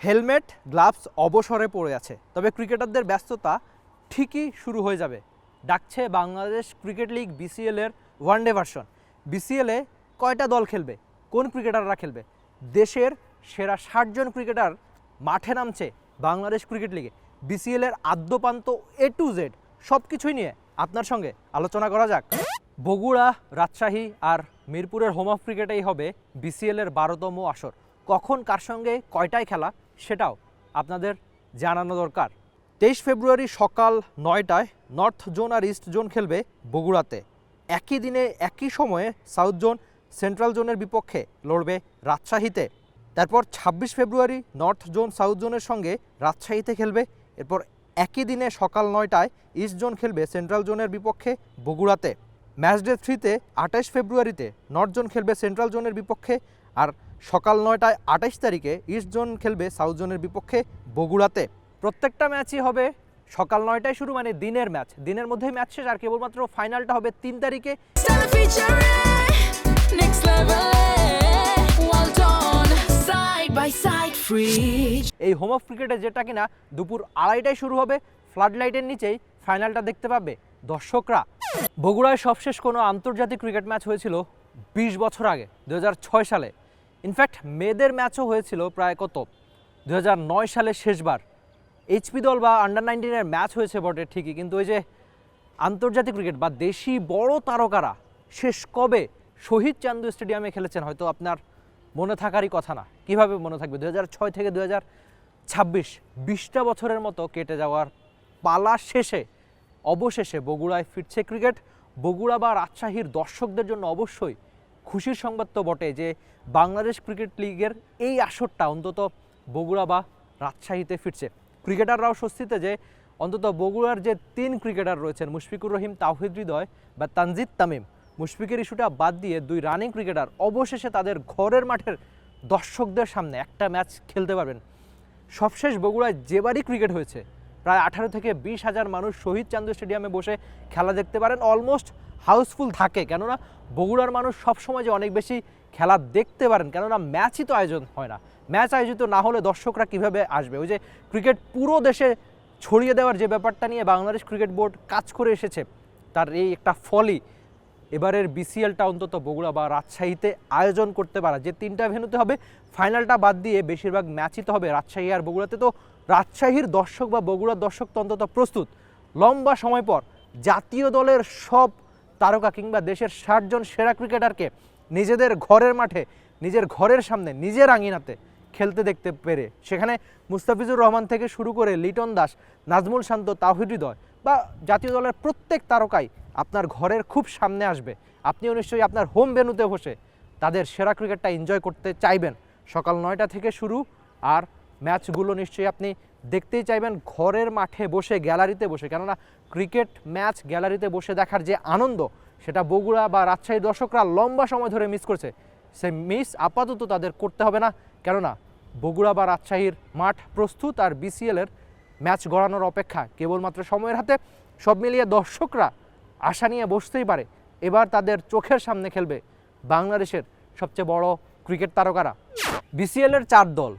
Helmet gloves অবসরে পড়ে আছে, তবে ক্রিকেটারদের ব্যস্ততা ঠিকই শুরু হয়ে যাবে। ডাকছে বাংলাদেশ ক্রিকেট লিগ বিসিএল এর ওয়ানডে ভার্সন। বিসিএলে কয়টা দল খেলবে, কোন ক্রিকেটাররা খেলবে, দেশের সেরা 60 জন ক্রিকেটার মাঠে নামছে বাংলাদেশ ক্রিকেট লিগে। বিসিএল এর আদ্যপান্ত A to Z সব কিছুই নিয়ে আপনার সঙ্গে আলোচনা করা যাক। বগুড়া, রাজশাহী আর মিরপুরের হোম অফ ক্রিকেটেই হবে বিসিএল এর 12তম আসর। কখন কার সঙ্গে কয়টায় খেলা সেটাও আপনাদের জানানো দরকার। 23 ফেব্রুয়ারি সকাল 9টায় নর্থ জোন আর ইস্ট জোন খেলবে বগুড়াতে। একই দিনে একই সময়ে সাউথ জোন সেন্ট্রাল জোনের বিপক্ষে লড়বে রাজশাহীতে। তারপর 26 ফেব্রুয়ারি নর্থ জোন সাউথ জোনের সঙ্গে রাজশাহীতে খেলবে। এরপর একই দিনে সকাল 9টায় ইস্ট জোন খেলবে সেন্ট্রাল জোনের বিপক্ষে বগুড়াতে। ম্যাচ ডে 3তে 28 ফেব্রুয়ারিতে নর্থ জোন খেলবে সেন্ট্রাল জোনের বিপক্ষে, আর সকাল 9টায় 28 তারিখে ইস্ট জোন খেলবে সাউথ জোনের বিপক্ষে বগুড়াতে। প্রত্যেকটা ম্যাচই হবে সকাল 9টায় শুরু, মানে দিনের ম্যাচ, দিনের মধ্যেই ম্যাচ শেষ। আর কেবলমাত্র ফাইনালটা হবে 3 তারিখে। এই হোম অফ ক্রিকেটে যেটা কিনা দুপুর 2:30টায় শুরু হবে, ফ্লাড লাইটের নিচেই ফাইনালটা দেখতে পাবে দর্শকরা। বগুড়ায় সবশেষ কোনো আন্তর্জাতিক ক্রিকেট ম্যাচ হয়েছিল 20 বছর আগে, 2006 সালে। ইনফ্যাক্ট মেয়েদের ম্যাচও হয়েছিল প্রায় 2009 সালে শেষবার। এইচপি দল বা আন্ডার-19-এর ম্যাচ হয়েছে বটে ঠিকই, কিন্তু ওই যে আন্তর্জাতিক ক্রিকেট বা দেশি বড় তারকারা শেষ কবে শহীদ চান্দু স্টেডিয়ামে খেলেছেন হয়তো আপনার মনে থাকারই কথা না। কিভাবে মনে থাকবে? 2006 থেকে 2026 20টা বছরের মতো কেটে যাওয়ার পালা শেষে অবশেষে বগুড়ায় ফিরছে ক্রিকেট। বগুড়া বা রাজশাহীর দর্শকদের জন্য অবশ্যই খুশির সংবাদ তো বটে যে বাংলাদেশ ক্রিকেট লিগের এই আসরটা অন্তত বগুড়া বা রাজশাহীতে ফিরছে। ক্রিকেটাররাও স্বস্তিতে যে অন্তত বগুড়ার যে 3 ক্রিকেটার রয়েছেন, মুশফিকুর রহিম, তাওহিদ হৃদয় বা তানজিদ তামিম, মুশফিকের ইস্যুটা বাদ দিয়ে 2 রানিং ক্রিকেটার অবশেষে তাদের ঘরের মাঠের দর্শকদের সামনে একটা ম্যাচ খেলতে পারবেন। সবশেষ বগুড়ায় যেবারই ক্রিকেট হয়েছে প্রায় 18 থেকে 20 হাজার মানুষ শহীদ চান্দু স্টেডিয়ামে বসে খেলা দেখতে পারেন। অলমোস্ট হাউসফুল থাকে, কেননা বগুড়ার মানুষ সবসময় যে অনেক বেশি খেলা দেখতে পারেন, কেননা ম্যাচই তো আয়োজন হয় না। ম্যাচ আয়োজিত না হলে দর্শকরা কিভাবে আসবে? ওই যে ক্রিকেট পুরো দেশে ছড়িয়ে দেওয়ার যে ব্যাপারটা নিয়ে বাংলাদেশ ক্রিকেট বোর্ড কাজ করে এসেছে, তার এই একটা ফলই এবারের বিসিএলটা অন্তত বগুড়া বা রাজশাহীতে আয়োজন করতে পারা। যে 3টা ভেন্যুতে হবে, ফাইনালটা বাদ দিয়ে বেশিরভাগ ম্যাচই তো হবে রাজশাহী আর বগুড়াতে। তো রাজশাহীর দর্শক বা বগুড়ার দর্শক তো অন্তত প্রস্তুত। লম্বা সময় পর জাতীয় দলের সব তারকা কিংবা দেশের 60 জন সেরা ক্রিকেটারকে নিজেদের ঘরের মাঠে, নিজের ঘরের সামনে, নিজের আঙিনাতে খেলতে দেখতে পেরে, সেখানে মুস্তাফিজুর রহমান থেকে শুরু করে লিটন দাস, নাজমুল শান্ত, তাওহিদ হৃদয় বা জাতীয় দলের প্রত্যেক তারকাই আপনার ঘরের খুব সামনে আসবে। আপনিও নিশ্চয়ই আপনার হোম ভেন্যুতে বসে তাদের সেরা ক্রিকেটটা এনজয় করতে চাইবেন। সকাল 9টা থেকে শুরু, আর ম্যাচগুলো নিশ্চয়ই আপনি দেখতেই চাইবেন ঘরের মাঠে বসে, গ্যালারিতে বসে, কেননা ক্রিকেট ম্যাচ গ্যালারিতে বসে দেখার যে আনন্দ, সেটা বগুড়া বা রাজশাহীর দর্শকরা লম্বা সময় ধরে মিস করছে। সেই মিস আপাতত তাদের করতে হবে না, কেননা বগুড়া বা রাজশাহীর মাঠ প্রস্তুত, আর বিসিএলের ম্যাচ গড়ানোর অপেক্ষা কেবলমাত্র সময়ের হাতে। সব মিলিয়ে দর্শকরা আশা নিয়ে বসতেই পারে এবার তাদের চোখের সামনে খেলবে বাংলাদেশের সবচেয়ে বড় ক্রিকেট তারকারা। বিসিএলের 4 দল,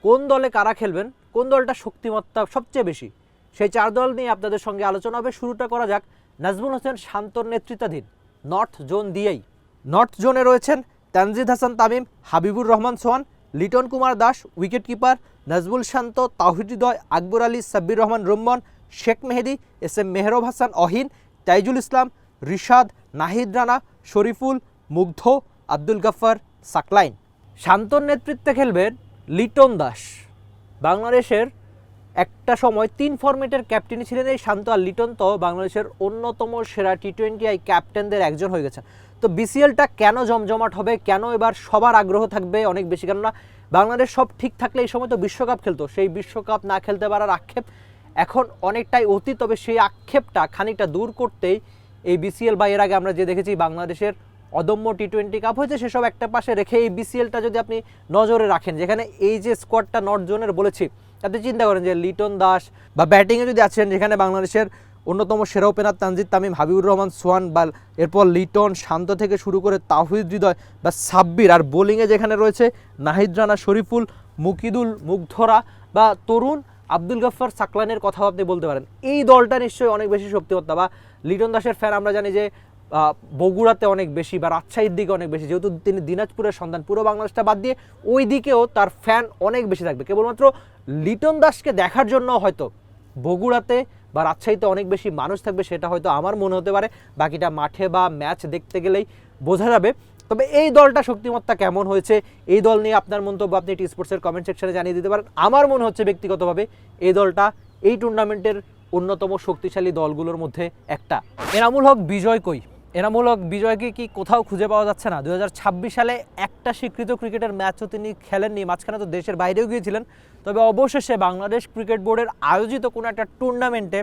কোন দলে কারা খেলবেন, কোন দলটা শক্তিমত্তা সবচেয়ে বেশি, সেই 4 দল নিয়ে আপনাদের সঙ্গে আলোচনা হবে। শুরুটা করা যাক নাজমুল হোসেন শান্তর নেতৃত্বাধীন নর্থ জোন দিয়েই। নর্থ জোনে রয়েছেন তানজিদ হাসান তামিম, হাবিবুর রহমান সোহান, লিটন কুমার দাস উইকেট কিপার, নাজমুল শান্ত, তাওহিদ হৃদয়, আকবর আলী, সাব্বির রহমান রুম্মন, শেখ মেহেদি, SM মেহরব হাসান অহিন, তাইজুল ইসলাম, রিশাদ, নাহিদ রানা, শরীফুল, মুগ্ধ, আব্দুল গাফফার, সাকলাইন। শান্তর নেতৃত্বে খেলবেন লিটন দাস। বাংলাদেশের একটা সময় 3 ফরম্যাটের ক্যাপ্টেনই ছিলেন এই শান্ত, আর লিটন তো বাংলাদেশের অন্যতম সেরা T20 ক্যাপ্টেনদের একজন হয়ে গেছেন। তো বিসিএলটা কেন জমজমাট হবে, কেন এবার সবার আগ্রহ থাকবে অনেক বেশি, কেননা বাংলাদেশ সব ঠিক থাকলে এই সময় তো বিশ্বকাপ খেলতো। সেই বিশ্বকাপ না খেলতে পারার আক্ষেপ এখন অনেকটাই অতীত, তবে সেই আক্ষেপটা খানিকটা দূর করতেই এই বিসিএল বা এর আগে আমরা যে দেখেছি বাংলাদেশের অদম্য T20 কাপ হয়েছে, সেসব একটা পাশে রেখে এই বিসিএলটা যদি আপনি নজরে রাখেন, যেখানে এই যে স্কোয়াডটা নর্থ জোনের বলেছি, তাতে চিন্তা করেন যে লিটন দাস বা ব্যাটিংয়ে যদি আছেন, যেখানে বাংলাদেশের অন্যতম সেরা ওপেনার তানজিদ তামিম, হাবিবুর রহমান সোহান, বা এরপর লিটন, শান্ত থেকে শুরু করে তাওহিদ হৃদয় বা সাব্বির, আর বোলিংয়ে যেখানে রয়েছে নাহিদ রানা, শরীফুল, মুকিদুল মুগ্ধরা বা তরুণ আব্দুল গাফফার সাকলানের কথাও আপনি বলতে পারেন। এই দলটা নিশ্চয়ই অনেক বেশি শক্তিমত্তা, বা লিটন দাসের ফ্যান আমরা জানি যে বগুড়াতে অনেক বেশি বা রাজশাহীর দিকে অনেক বেশি, যেহেতু তিনি দিনাজপুরের সন্তান, পুরো বাংলাদেশটা বাদ দিয়ে ওই দিকেও তার ফ্যান অনেক বেশি থাকবে। কেবলমাত্র লিটন দাসকে দেখার জন্য হয়তো বগুড়াতে বা রাজশাহীতে অনেক বেশি মানুষ থাকবে, সেটা হয়তো আমার মনে হতে পারে। বাকিটা মাঠে বা ম্যাচ দেখতে গেলেই বোঝা যাবে। তবে এই দলটা শক্তিমত্তা কেমন হয়েছে, এই দল নিয়ে আপনার মন্তব্য আপনি টি স্পোর্টসের কমেন্ট সেকশনে জানিয়ে দিতে পারেন। আমার মনে হচ্ছে ব্যক্তিগতভাবে এই দলটা এই টুর্নামেন্টের অন্যতম শক্তিশালী দলগুলোর মধ্যে একটা। এনামুল হক বিজয় কই? এনামুল হক বিজয়কে কি কোথাও খুঁজে পাওয়া যাচ্ছে না? 2026 সালে একটা স্বীকৃত ক্রিকেটের ম্যাচও তিনি খেলেননি, মাঝখানে তো দেশের বাইরেও গিয়েছিলেন। তবে অবশেষে বাংলাদেশ ক্রিকেট বোর্ডের আয়োজিত কোনো একটা টুর্নামেন্টে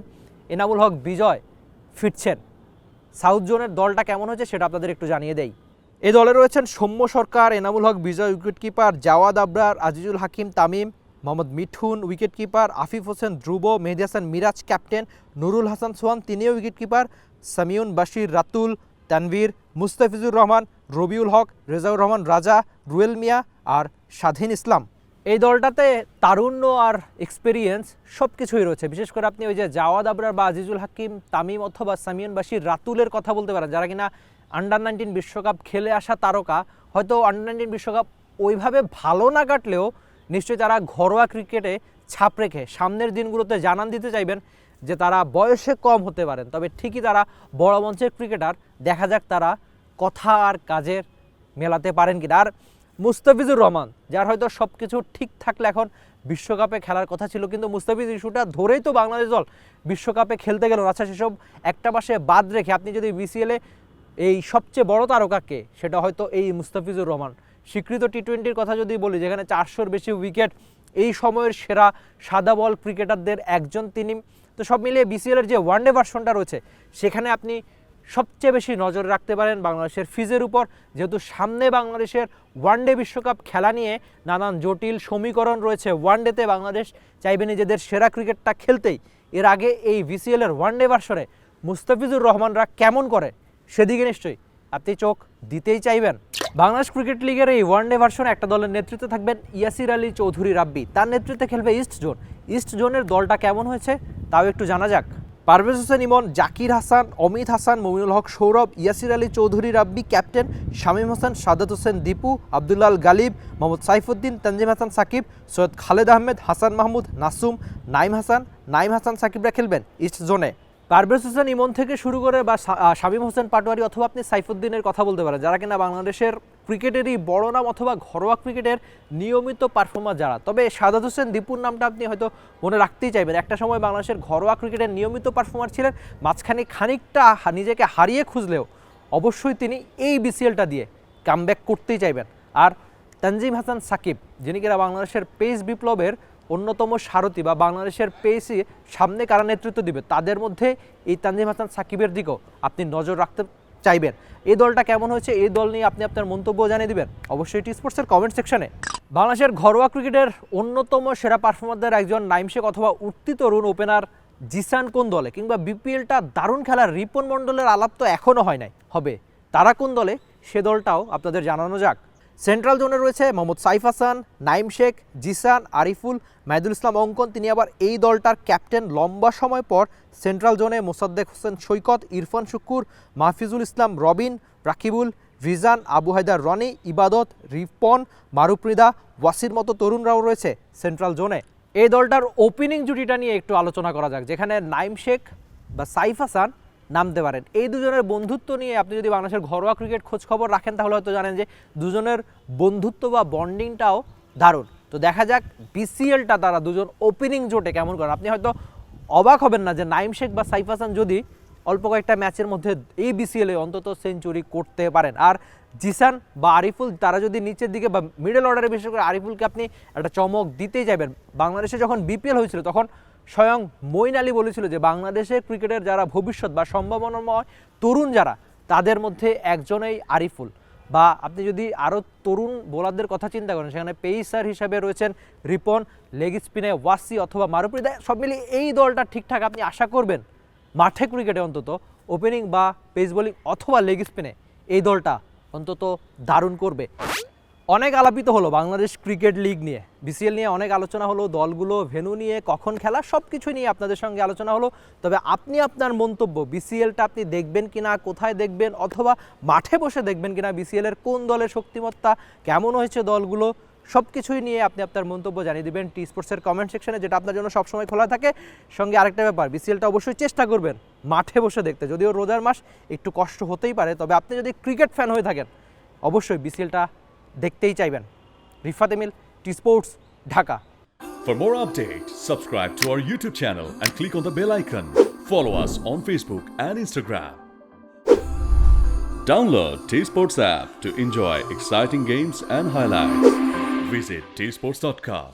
এনামুল হক বিজয় ফিরছেন। সাউথ জোনের দলটা কেমন হয়েছে সেটা আপনাদের একটু জানিয়ে দেই। এই দলে রয়েছেন সৌম্য সরকার, এনামুল হক বিজয় উইকেটকিপার, জাওয়াদ আবরার, আজিজুল হাকিম তামিম, মোহাম্মদ মিঠুন উইকেটকিপার, আফিফ হোসেন ধ্রুব, মেহেদী হাসান মিরাজ ক্যাপ্টেন, নুরুল হাসান সোহান তিনিও উইকেটকিপার, সামিউন বাশির রাতুল, তানভীর, মুস্তাফিজুর রহমান, রবিউল হক, রেজাউর রহমান রাজা, রুয়েল মিয়া আর স্বাধীন ইসলাম। এই দলটাতে তারুণ্য আর এক্সপেরিয়েন্স সব কিছুই রয়েছে। বিশেষ করে আপনি ওই যে জাওয়াদ আবরার বা আজিজুল হাকিম তামিম অথবা সামিউন বাশির রাতুলের কথা বলতে পারেন, যারা কিনা আন্ডার-19 বিশ্বকাপ খেলে আসা তারকা। হয়তো আন্ডার-19 বিশ্বকাপ ওইভাবে ভালো না কাটলেও নিশ্চয়ই তারা ঘরোয়া ক্রিকেটে ছাপ রেখে সামনের দিনগুলোতে জানান দিতে চাইবেন যে তারা বয়সে কম হতে পারেন, তবে ঠিকই তারা বড় মঞ্চের ক্রিকেটার। দেখা যাক তারা কথা আর কাজের মেলাতে পারেন কিনা। আর মুস্তাফিজুর রহমান, যার হয়তো সব কিছু ঠিক থাকলে এখন বিশ্বকাপে খেলার কথা ছিল, কিন্তু মুস্তাফিজ ইস্যুটা ধরেই তো বাংলাদেশ দল বিশ্বকাপে খেলতে গেল। আচ্ছা, সেসব একটা পাশে বাদ রেখে আপনি যদি বিসিএলে এই সবচেয়ে বড় তারকাকে, সেটা হয়তো এই মুস্তাফিজুর রহমান। স্বীকৃত টি-20-র কথা যদি বলি, যেখানে 400-র বেশি উইকেট, এই সময়ের সেরা সাদা বল ক্রিকেটারদের একজন তিনি। তো সব মিলিয়ে বিসিএলের যে ওয়ানডে ভার্সনটা রয়েছে, সেখানে আপনি সবচেয়ে বেশি নজর রাখতে পারেন বাংলাদেশের ফিজের উপর, যেহেতু সামনে বাংলাদেশের ওয়ানডে বিশ্বকাপ খেলা নিয়ে নানান জটিল সমীকরণ রয়েছে। ওয়ানডেতে বাংলাদেশ চাইবে নিজেদের সেরা ক্রিকেটটা খেলতেই। এর আগে এই বিসিএলের ওয়ানডে ভার্সনে মুস্তাফিজুর রহমানরা কেমন করে, সেদিকে নিশ্চয়ই আপনি চোখ দিতেই চাইবেন। বাংলাদেশ ক্রিকেট লিগের এই ওয়ানডে ভার্সনে একটা দলের নেতৃত্বে থাকবেন ইয়াসির আলী চৌধুরী রাব্বি। তার নেতৃত্বে খেলবে ইস্ট জোন। ইস্ট জোনের দলটা কেমন হয়েছে তাও একটু জানা যাক। পারভেজ হোসেন ইমন, জাকির হাসান, অমিত হাসান, মমিনুল হক সৌরভ, ইয়াসির আলী চৌধুরী রাব্বি ক্যাপ্টেন, শামীম হোসেন, সাদাত হোসেন দীপু, আবদুল্লাল গালিব, মোহাম্মদ সাইফুদ্দিন, তানজিম হাসান সাকিব, সৈয়দ খালেদ আহমেদ, হাসান মাহমুদ, নাসুম, নাইম হাসান সাকিবরা খেলবেন ইস্ট জোনে। পারভেজ হোসেন ইমন থেকে শুরু করে বা শামীম হোসেন পাটোয়ারি অথবা আপনি সাইফুদ্দিনের কথা বলতে পারেন, যারা কিনা বাংলাদেশের ক্রিকেটেরই বড় নাম অথবা ঘরোয়া ক্রিকেটের নিয়মিত পারফর্মার যারা। তবে সাদাত হোসেন দীপুর নামটা আপনি হয়তো মনে রাখতেই চাইবেন। একটা সময় বাংলাদেশের ঘরোয়া ক্রিকেটের নিয়মিত পারফর্মার ছিলেন, মাঝখানে খানিকটা নিজেকে হারিয়ে খুঁজলেও অবশ্যই তিনি এই বিসিএলটা দিয়ে কামব্যাক করতেই চাইবেন। আর তানজিম হাসান সাকিব, যিনি কিনা বাংলাদেশের পেস বিপ্লবের অন্যতম সারথি, বা বাংলাদেশের পেসে সামনে কারা নেতৃত্ব দিবে তাদের মধ্যে এই তানজিম হাসান সাকিবের দিকেও আপনি নজর রাখতে চাইবেন। এই দলটা কেমন হয়েছে, এই দল নিয়ে আপনি আপনার মন্তব্য জানিয়ে দিবেন অবশ্যই টি স্পোর্টসের কমেন্ট সেকশনে। বাংলাদেশের ঘরোয়া ক্রিকেটের অন্যতম সেরা পারফর্মারদের একজন নাইম শেখ অথবা উঠতি তরুণ ওপেনার জিসান কোন দলে, কিংবা বিপিএলটা দারুণ খেলার রিপন মণ্ডলের আলাপ তো এখনও হয় নাই, হবে তারা কোন দলে, সে দলটাও আপনাদের জানানো যাক। সেন্ট্রাল জোনে রয়েছে মোহাম্মদ সাইফ হাসান, নাইম শেখ, জিসান, আরিফুল, মাহিদুল ইসলাম অঙ্কন, তিনি আবার এই দলটার ক্যাপ্টেন। লম্বা সময় পর সেন্ট্রাল জোনে মোসাদ্দেক হোসেন সৈকত, ইরফান শুক্কুর, মাহফিজুল ইসলাম রবিন, রাকিবুল, রিজান, আবু হায়দার রনি, ইবাদত, রিপন, মারুফ-রিদা, ওয়াসির মতো তরুণরাও রয়েছে সেন্ট্রাল জোনে। এই দলটার ওপেনিং জুটিটা নিয়ে একটু আলোচনা করা যাক, যেখানে নাইম শেখ বা সাইফ হাসান নামতে পারেন। এই দুজনের বন্ধুত্ব নিয়ে আপনি যদি বাংলাদেশের ঘরোয়া ক্রিকেট খোঁজ খবর রাখেন, তাহলে হয়তো জানেন যে দুজনের বন্ধুত্ব বা বন্ডিংটাও দারুণ। তো দেখা যাক বিসিএলটা তারা দুজন ওপেনিং জোটে কেমন করেন। আপনি হয়তো অবাক হবেন না যে নাইম শেখ বা সাইফ হাসান যদি অল্প কয়েকটা ম্যাচের মধ্যে এই বিসিএলে অন্তত সেঞ্চুরি করতে পারেন। আর জিসান বা আরিফুল, তারা যদি নিচের দিকে বা মিডল অর্ডারে, বিশেষ করে আরিফুলকে আপনি একটা চমক দিতেই যাবেন। বাংলাদেশে যখন বিপিএল হয়েছিল তখন স্বয়ং মঈন আলী বলেছিল যে বাংলাদেশের ক্রিকেটের যারা ভবিষ্যৎ বা সম্ভাবনাময় তরুণ যারা, তাদের মধ্যে একজনেই আরিফুল। বা আপনি যদি আরও তরুণ বোলারদের কথা চিন্তা করেন, সেখানে পেসার হিসাবে রয়েছেন রিপন, লেগ স্পিনে ওয়াসি অথবা মারুফ-রিদা। সব মিলিয়ে এই দলটা ঠিকঠাক আপনি আশা করবেন মাঠে ক্রিকেটে অন্তত ওপেনিং বা পেস বোলিং অথবা লেগ স্পিনে এই দলটা অন্তত দারুণ করবে। অনেক আলাপিত হলো বাংলাদেশ ক্রিকেট লিগ নিয়ে, বিসিএল নিয়ে অনেক আলোচনা হলো, দলগুলো, ভেন্যু নিয়ে, কখন খেলা, সব কিছু নিয়ে আপনাদের সঙ্গে আলোচনা হলো। তবে আপনি আপনার মন্তব্য, বিসিএলটা আপনি দেখবেন কিনা, কোথায় দেখবেন, অথবা মাঠে বসে দেখবেন কিনা, বিসিএলের কোন দলের শক্তিমত্তা, কেমন হয়েছে দলগুলো, সব কিছুই নিয়ে আপনি আপনার মন্তব্য জানিয়ে দিবেন টি স্পোর্টসের কমেন্ট সেকশনে, যেটা আপনার জন্য সবসময় খোলা থাকে। সঙ্গে আরেকটা ব্যাপার, বিসিএলটা অবশ্যই চেষ্টা করবেন মাঠে বসে দেখতে, যদিও রোজার মাস একটু কষ্ট হতেই পারে, তবে আপনি যদি ক্রিকেট ফ্যান হয়ে থাকেন অবশ্যই বিসিএলটা দেখতেই চাইবেন। Rifat Emil, T Sports, Dhaka. For more updates, subscribe to our YouTube channel and click on the bell icon. Follow us on Facebook and Instagram. Download T Sports app to enjoy exciting games and highlights. Visit tsports.com.